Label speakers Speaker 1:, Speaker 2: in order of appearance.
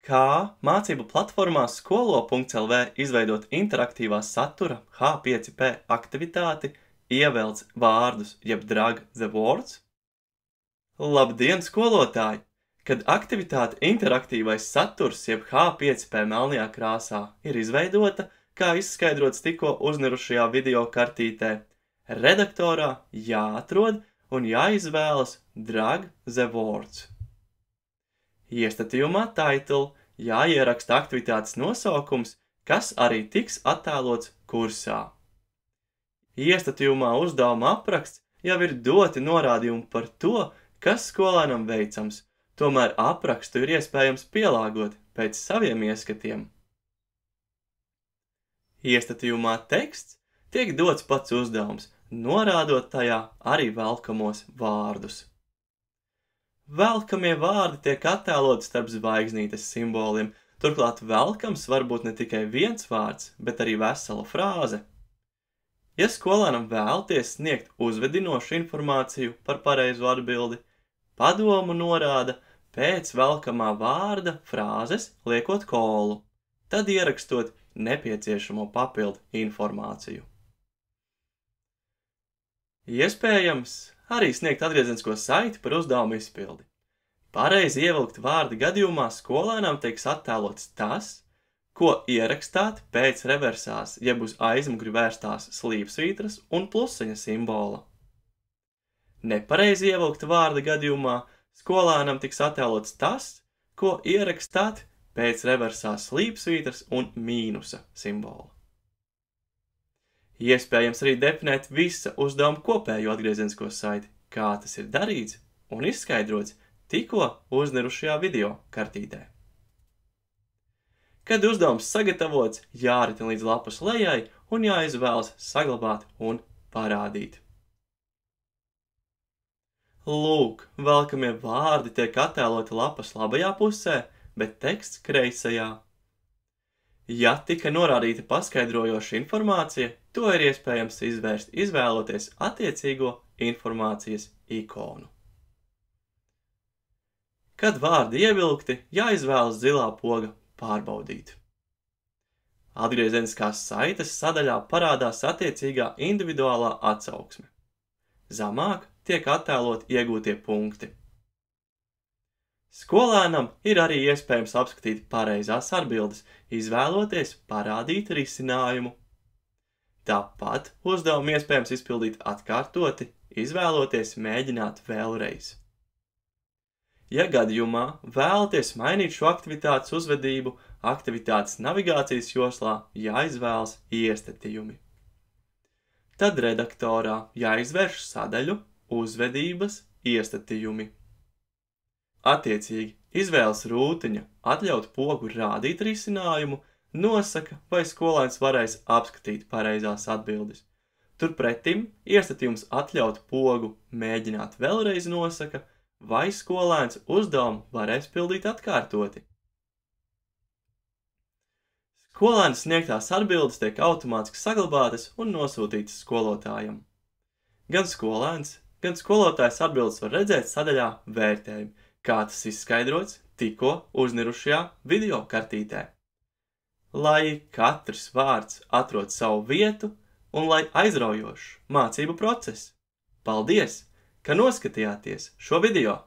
Speaker 1: Kā mācību platformā skolo.lv izveidot interaktīvā satura H5P aktivitāti ievelc vārdus jeb drag the words? Labdien, skolotāji! Kad aktivitāte interaktīvais saturs jeb H5P melnajā krāsā ir izveidota, kā izskaidrots tikko uznirušajā video kartītē, redaktorā jāatrod un jāizvēlas drag the words. Iestatījumā title jāieraksta aktivitātes nosaukums, kas arī tiks attēlots kursā. Iestatījumā uzdevuma apraksts jau ir doti norādījumi par to, kas skolēnam veicams, tomēr aprakstu ir iespējams pielāgot pēc saviem ieskatiem. Iestatījumā teksts tiek dots pats uzdevums, norādot tajā arī velkamos vārdus. Velkamie vārdi tiek attēloti starp zvaigznītes simboliem, turklāt velkams var būt ne tikai viens vārds, bet arī vesela frāze. Ja skolēnam vēlaties sniegt uzvedinošu informāciju par pareizo atbildi, padomu norāda pēc velkamā vārda frāzes liekot kolu, tad ierakstot nepieciešamo papildu informāciju. Iespējams arī sniegt atgriezenisko saiti par uzdevumu izpildi. Pareizi ievilkt vārdi gadījumā skolēnam tiks attēlots tas, ko ierakstāt pēc reversās jeb uz aizmuguri vērstās slīpsvītras un plusiņa simbola. Nepareizi ievilkt vārdi gadījumā skolēnam tiks attēlots tas, ko ierakstāt pēc reversās slīpsvītras un mīnusa simbola. Iespējams arī definēt visa uzdevuma kopējo atgriezenisko saiti, kā tas ir darīts un izskaidrots tikko uznirušajā video kartītē. Kad uzdevums sagatavots, jāritina līdz lapas lejai un jāizvēlas saglabāt un parādīt. Lūk, velkamie vārdi tiek attēloti lapas labajā pusē, bet teksts kreisajā. Ja tika norādīta paskaidrojoša informācija, to ir iespējams izvērst, izvēloties attiecīgo informācijas ikonu. Kad vārdi ievilkti, jāizvēlas zilā poga pārbaudīt. Atgriezeniskās saites sadaļā parādās attiecīgā individuālā atsauksme. Zemāk tiek attēlot iegūtie punkti. Skolēnam ir arī iespējams apskatīt pareizās atbildes, izvēloties parādīt risinājumu. Tāpat uzdevumu iespējams izpildīt atkārtoti, izvēloties mēģināt vēlreiz. Ja gadījumā vēlaties mainīt šo aktivitātes uzvedību, aktivitātes navigācijas joslā jāizvēlas iestatījumi. Tad redaktorā jāizvērš sadaļu uzvedības iestatījumi. Attiecīgi, izvēles rūtiņa atļaut pogu rādīt risinājumu, nosaka, vai skolēns varēs apskatīt pareizās atbildes. Turpretim, iestatījums atļaut pogu mēģināt vēlreiz nosaka, vai skolēns uzdevumu varēs pildīt atkārtoti. Skolēna sniegtās atbildes tiek automātiski saglabātas un nosūtītas skolotājam. Gan skolēns, gan skolotājs atbildes var redzēt sadaļā vērtējumi, kā tas izskaidrots tikko uznirušajā video kartītē. Lai katrs vārds atrod savu vietu un lai aizraujošs mācību process. Paldies, ka noskatījāties šo video!